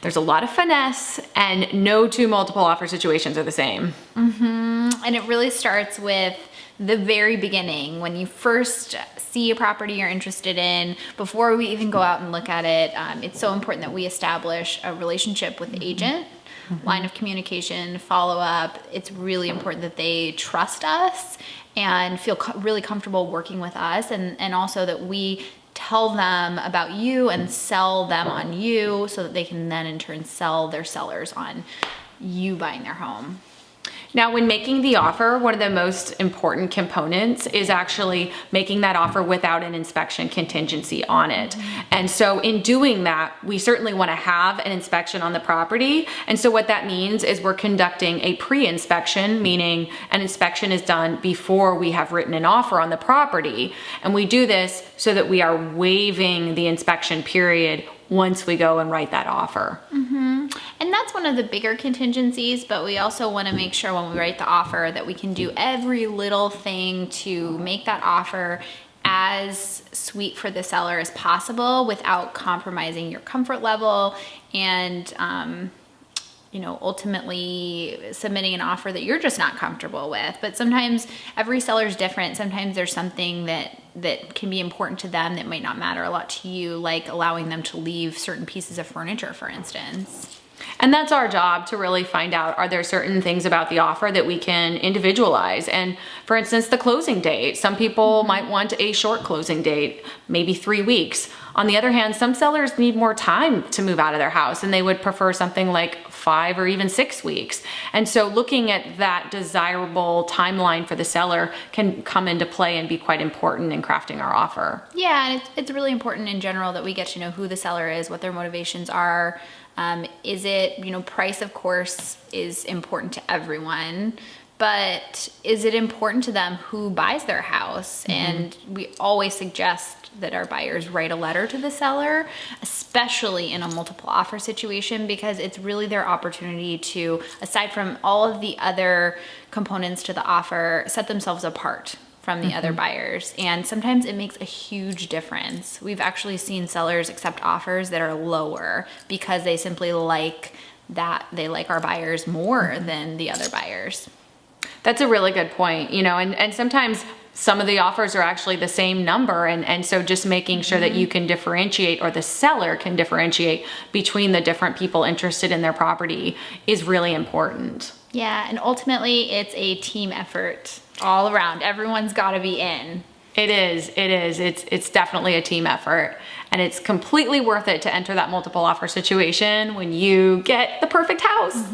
there's a lot of finesse, and no two multiple offer situations are the same. And it really starts with the very beginning, when you first see a property you're interested in, before we even go out and look at it. It's so important that we establish a relationship with the agent, line of communication, follow up. It's really important that they trust us and feel really comfortable working with us, and also that we tell them about you and sell them on you, so that they can then in turn sell their sellers on you buying their home. Now, when making the offer, one of the most important components is actually making that offer without an inspection contingency on it. And so in doing that, we certainly want to have an inspection on the property. And so what that means is we're conducting a pre-inspection, meaning an inspection is done before we have written an offer on the property. And we do this so that we are waiving the inspection period once we go and write that offer. And that's one of the bigger contingencies, but we also want to make sure when we write the offer that we can do every little thing to make that offer as sweet for the seller as possible without compromising your comfort level and, ultimately submitting an offer that you're just not comfortable with. But sometimes every seller is different. Sometimes there's something that can be important to them that might not matter a lot to you, like allowing them to leave certain pieces of furniture, for instance. And that's our job, to really find out, are there certain things about the offer that we can individualize? And for instance, the closing date. Some people might want a short closing date, maybe 3 weeks. On the other hand, some sellers need more time to move out of their house, and they would prefer something like 5 or even 6 weeks. And so looking at that desirable timeline for the seller can come into play and be quite important in crafting our offer. Yeah, and it's really important in general that we get to know who the seller is, what their motivations are. Is it, price of course is important to everyone, but is it important to them who buys their house? And we always suggest that our buyers write a letter to the seller, especially in a multiple offer situation, because it's really their opportunity to, aside from all of the other components to the offer, set themselves apart from the other buyers. And sometimes it makes a huge difference. We've actually seen sellers accept offers that are lower because they simply like our buyers more than the other buyers. That's a really good point, and sometimes some of the offers are actually the same number. And so just making sure that you can differentiate, or the seller can differentiate between the different people interested in their property is really important. Yeah, and ultimately it's a team effort all around. Everyone's got to be in. It is. It's definitely a team effort, and it's completely worth it to enter that multiple offer situation when you get the perfect house.